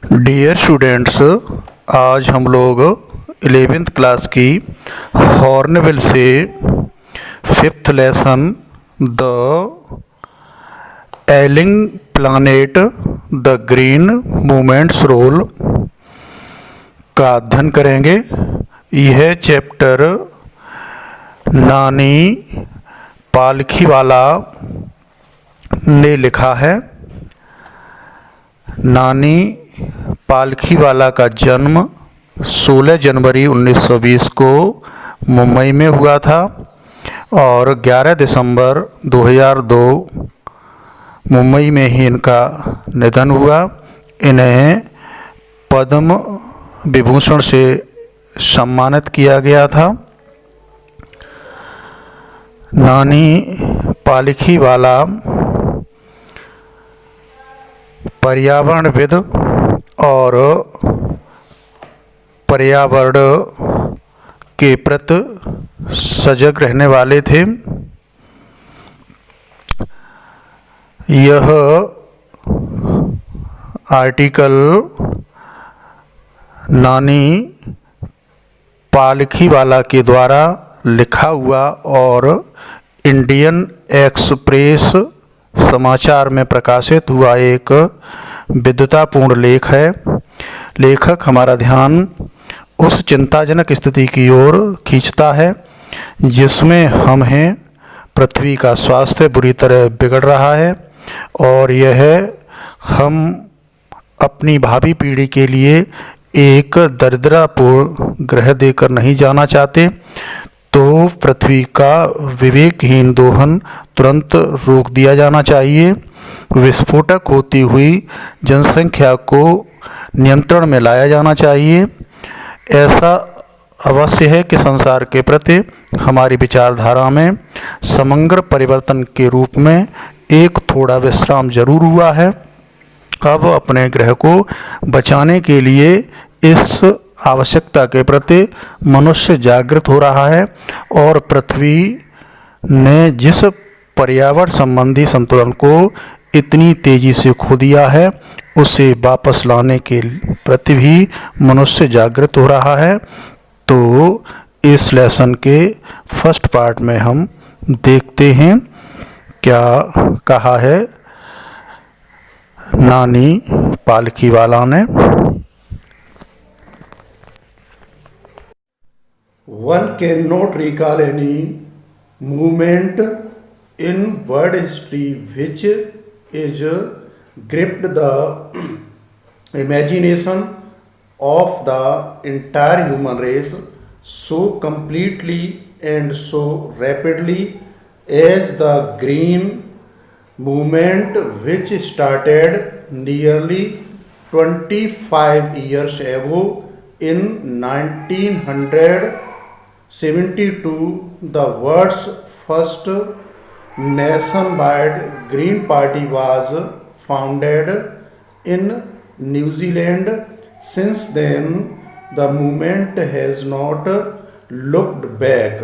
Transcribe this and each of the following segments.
Dear students, आज हम लोग 11th क्लास की हॉर्नबिल से 5th lesson the ailing planet the green movement's role का अध्ययन करेंगे। यह चैप्टर नानी पालखीवाला ने लिखा है। नानी पालखीवाला का जन्म 16 जनवरी 1920 को मुंबई में हुआ था और 11 दिसंबर 2002 मुंबई में ही इनका निधन हुआ। इन्हें पद्म विभूषण से सम्मानित किया गया था। नानी पालखीवाला पर्यावरणविद और पर्यावरण के प्रति सजग रहने वाले थे। यह आर्टिकल नानी पालखीवाला के द्वारा लिखा हुआ और इंडियन एक्सप्रेस समाचार में प्रकाशित हुआ एक विद्वतापूर्ण लेख है। लेखक हमारा ध्यान उस चिंताजनक स्थिति की ओर खींचता है जिसमें हम हैं। पृथ्वी का स्वास्थ्य बुरी तरह बिगड़ रहा है और यह हम अपनी भावी पीढ़ी के लिए एक दरिद्रतापूर्ण ग्रह देकर नहीं जाना चाहते। तो पृथ्वी का विवेकहीन दोहन तुरंत रोक दिया जाना चाहिए। विस्फोटक होती हुई जनसंख्या को नियंत्रण में लाया जाना चाहिए। ऐसा अवश्य है कि संसार के प्रति हमारी विचारधारा में समग्र परिवर्तन के रूप में एक थोड़ा विश्राम जरूर हुआ है। अब अपने ग्रह को बचाने के लिए इस आवश्यकता के प्रति मनुष्य जागृत हो रहा है और पृथ्वी ने जिस पर्यावरण संबंधी संतुलन को इतनी तेजी से खो दिया है उसे वापस लाने के प्रति भी मनुष्य जागृत हो रहा है। तो इस लेसन के फर्स्ट पार्ट में हम देखते हैं क्या कहा है नानी पालखीवाला ने। One cannot recall any movement in world history which is gripped the imagination of the entire human race so completely and so rapidly as the green movement, which started nearly 25 years ago in 1972. The world's first nationwide Green Party was founded in New Zealand. Since then, the movement has not looked back.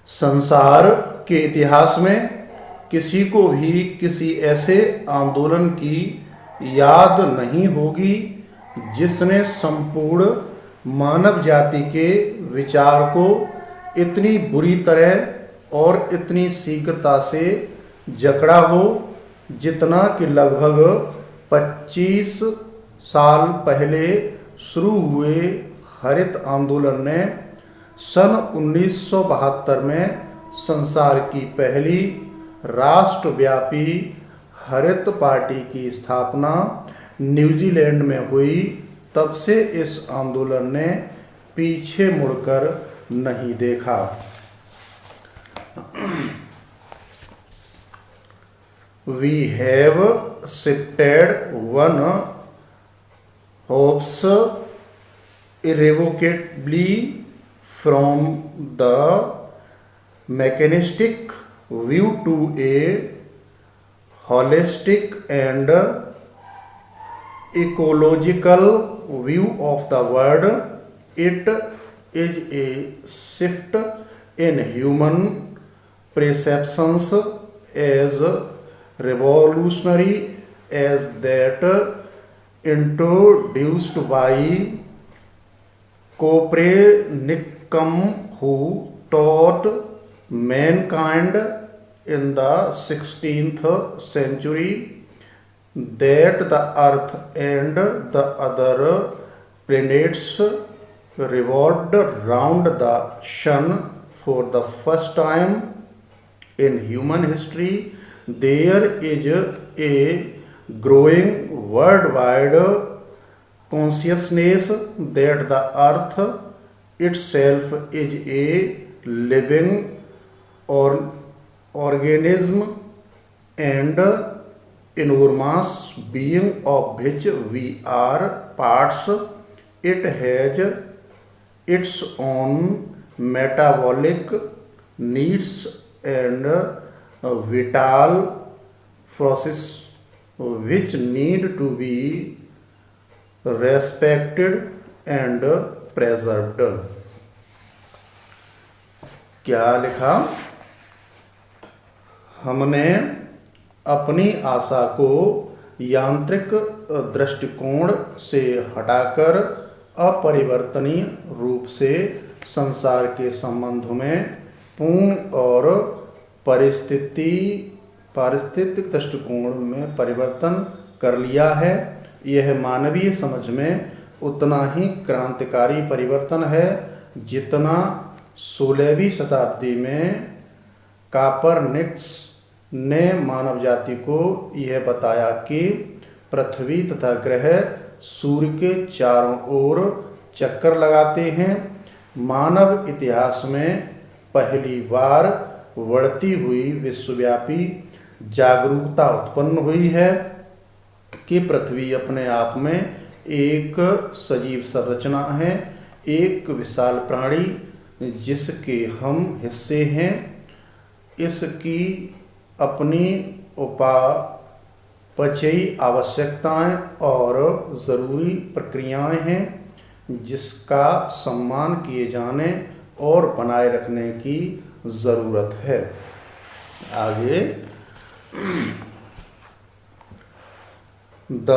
संसार के इतिहास में किसी को भी किसी ऐसे आंदोलन की याद नहीं होगी जिसने संपूर्ण मानव जाति के विचार को इतनी बुरी तरह और इतनी शीघ्रता से जकड़ा हो जितना कि लगभग 25 साल पहले शुरू हुए हरित आंदोलन ने सन 1972 में संसार की पहली राष्ट्रव्यापी हरित पार्टी की स्थापना न्यूजीलैंड में हुई। तब से इस आंदोलन ने पीछे मुड़कर नहीं देखा। We have shifted one hopes irrevocably from the mechanistic view to a holistic and ecological view of the world. It is a shift in human perceptions as revolutionary as that introduced by Copernicus, who taught mankind in the 16th century that the earth and the other planets revolved round the sun. For the first time in human history, there is a growing worldwide consciousness that the earth itself is a living organism and enormous being of which we are parts. It has its own metabolic needs and vital process which need to be respected and preserved. क्या लिखा? हमने अपनी आशा को यांत्रिक दृष्टिकोण से हटाकर अपरिवर्तनीय रूप से संसार के संबंधों में पूर्ण और पारिस्थितिक दृष्टिकोण में परिवर्तन कर लिया है। यह मानवीय समझ में उतना ही क्रांतिकारी परिवर्तन है जितना 16वीं शताब्दी में कॉपरनिकस ने मानव जाति को यह बताया कि पृथ्वी तथा ग्रह सूर्य के चारों ओर चक्कर लगाते हैं। मानव इतिहास में पहली बार बढ़ती हुई विश्वव्यापी जागरूकता उत्पन्न हुई है कि पृथ्वी अपने आप में एक सजीव संरचना है, एक विशाल प्राणी जिसके हम हिस्से हैं। इसकी अपनी उपापचयी आवश्यकताएं और ज़रूरी प्रक्रियाएं हैं जिसका सम्मान किए जाने और बनाए रखने की ज़रूरत है। आगे the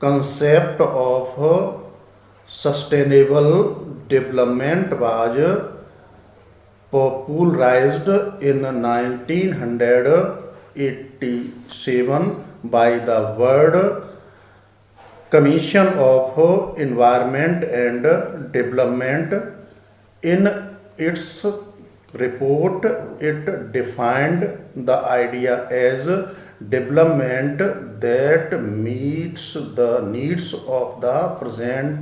concept of sustainable development was popularized in 1987 by the World Commission of Environment and Development. In its report, it defined the idea as development that meets the needs of the present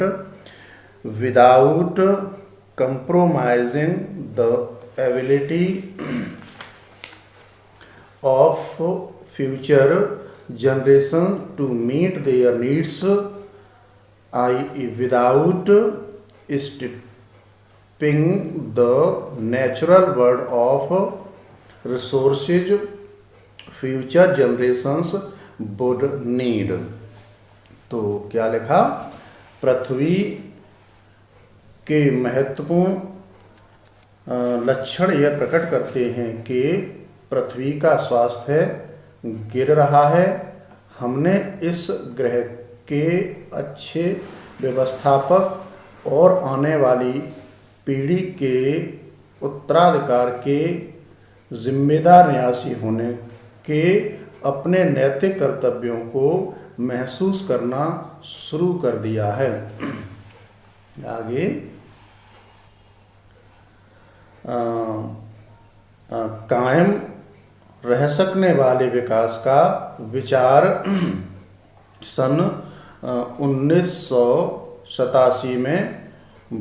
without compromising the ability of future generations to meet their needs, i.e. without stripping the natural world of resources future generations would need. तो क्या लिखा? पृथ्वी के महत्वपूर्ण लक्षण यह प्रकट करते हैं कि पृथ्वी का स्वास्थ्य गिर रहा है। हमने इस ग्रह के अच्छे व्यवस्थापक और आने वाली पीढ़ी के उत्तराधिकार के जिम्मेदार न्यासी होने के अपने नैतिक कर्तव्यों को महसूस करना शुरू कर दिया है। आगे कायम रह सकने वाले विकास का विचार सन 1987 में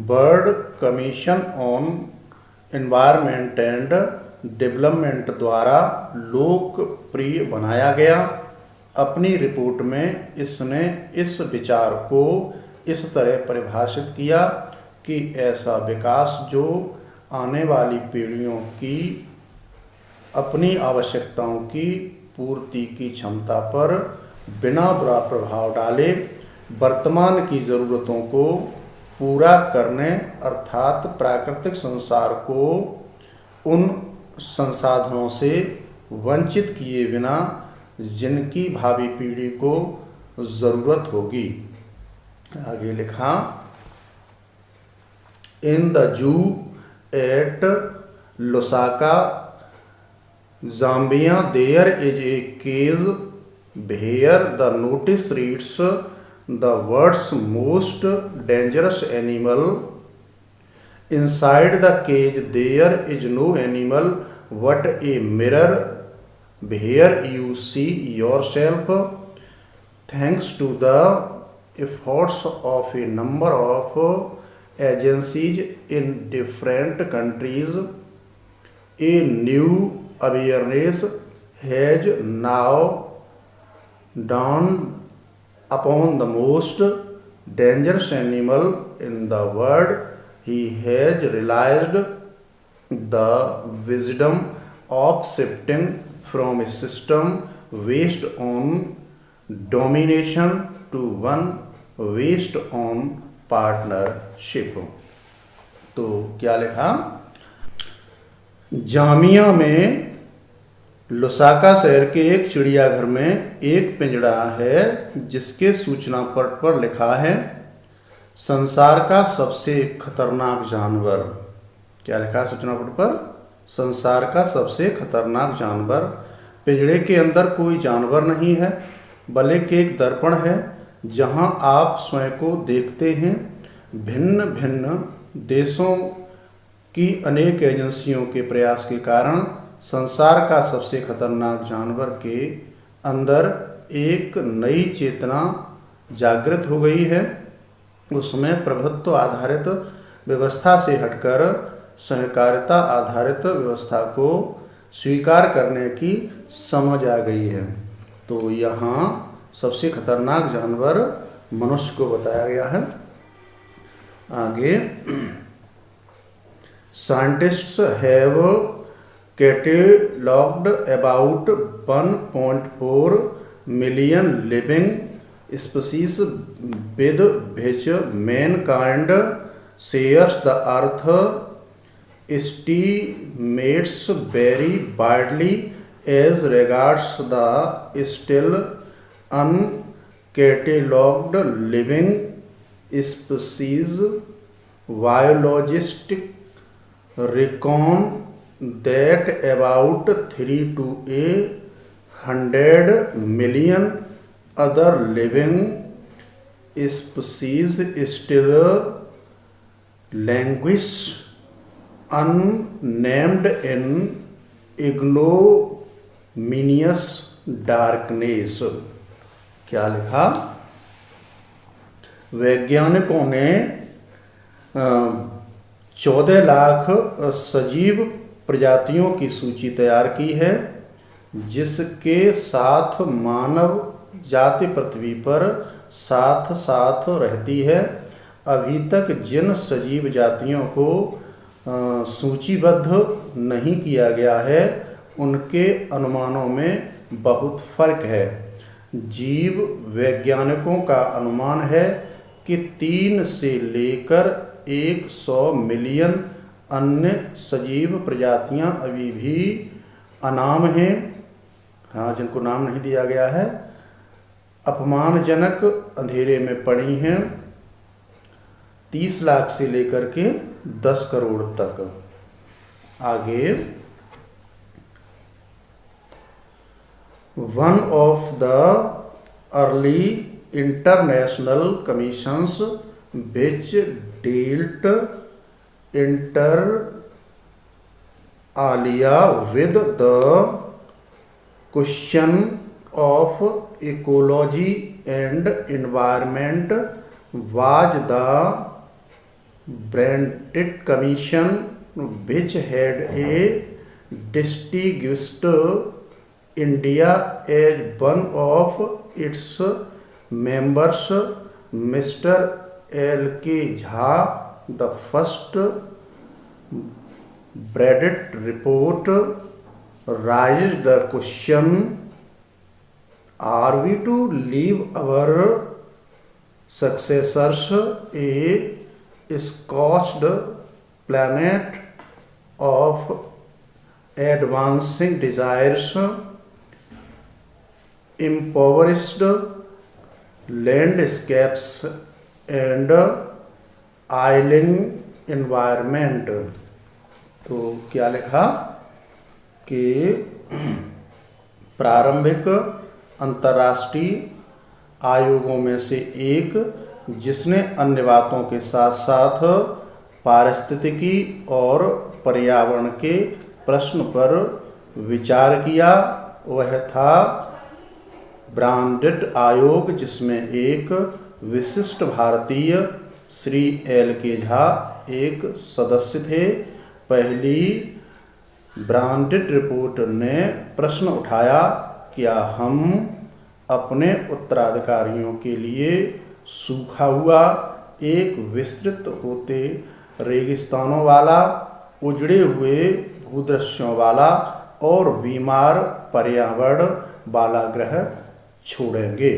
world commission on environment and development द्वारा लोकप्रिय बनाया गया। अपनी रिपोर्ट में इसने इस विचार को इस तरह परिभाषित किया कि ऐसा विकास जो आने वाली पीढ़ियों की अपनी आवश्यकताओं की पूर्ति की क्षमता पर बिना बुरा प्रभाव डाले वर्तमान की ज़रूरतों को पूरा करने अर्थात प्राकृतिक संसार को उन संसाधनों से वंचित किए बिना जिनकी भावी पीढ़ी को ज़रूरत होगी। आगे लिखा, in the zoo at Lusaka Zambia there is a cage where the notice reads the words most dangerous animal. Inside the cage there is no animal but a mirror where you see yourself. Thanks to the efforts of a number of agencies in different countries, a new awareness has now dawned upon the most dangerous animal in the world. He has realized the wisdom of shifting from a system based on domination to one based on partnership। तो क्या लिखा, जामिया में Lusaka शहर के एक चिड़ियाघर में एक पिंजड़ा है जिसके सूचना पट पर लिखा है, संसार का सबसे खतरनाक जानवर। क्या लिखा है सूचना पट पर? संसार का सबसे खतरनाक जानवर। पिंजड़े के अंदर कोई जानवर नहीं है बल्कि एक दर्पण है जहां आप स्वयं को देखते हैं। भिन्न भिन्न देशों की अनेक एजेंसियों के प्रयास के कारण संसार का सबसे खतरनाक जानवर के अंदर एक नई चेतना जागृत हो गई है। उसमें प्रभुत्व आधारित व्यवस्था से हटकर सहकारिता आधारित व्यवस्था को स्वीकार करने की समझ आ गई है। तो यहाँ सबसे खतरनाक जानवर मनुष्य को बताया गया है। आगे, scientists have catalogued about 1.4 million living species with which mankind shares the earth. Estimates vary widely as regards the still uncatalogued living species. Biologists reckon that about 3 to 100 million other living species still languish unnamed in ignominious darkness। क्या लिखा, वैज्ञानिकों ने 14 लाख सजीव प्रजातियों की सूची तैयार की है जिसके साथ मानव जाति पृथ्वी पर साथ साथ रहती है। अभी तक जिन सजीव जातियों को सूचीबद्ध नहीं किया गया है उनके अनुमानों में बहुत फर्क है। जीव वैज्ञानिकों का अनुमान है कि 3 से लेकर 100 मिलियन अन्य सजीव प्रजातियां अभी भी अनाम हैं, हाँ जिनको नाम नहीं दिया गया है, अपमानजनक अंधेरे में पड़ी हैं। 30 लाख से लेकर के 10 करोड़ तक। आगे, one of the early international commissions which dealt inter alia with the question of ecology and environment was the Brundtland Commission, which had a distinguished India as one of its members. Mr. L.K. Jha, the first Brundtland report raised the question, are we to leave our successors a scorched planet of advancing desires, impoverished landscapes and island environment। तो क्या लिखा कि प्रारंभिक अंतर्राष्ट्रीय आयोगों में से एक जिसने अन्य बातों के साथ साथ पारिस्थितिकी और पर्यावरण के प्रश्न पर विचार किया, वह था ब्रांडेट आयोग, जिसमें एक विशिष्ट भारतीय श्री L.K. झा एक सदस्य थे। पहली ब्रांडेट रिपोर्ट ने प्रश्न उठाया, क्या हम अपने उत्तराधिकारियों के लिए सूखा हुआ, एक विस्तृत होते रेगिस्तानों वाला, उजड़े हुए भूदृश्यों वाला और बीमार पर्यावरण वाला ग्रह छोड़ेंगे।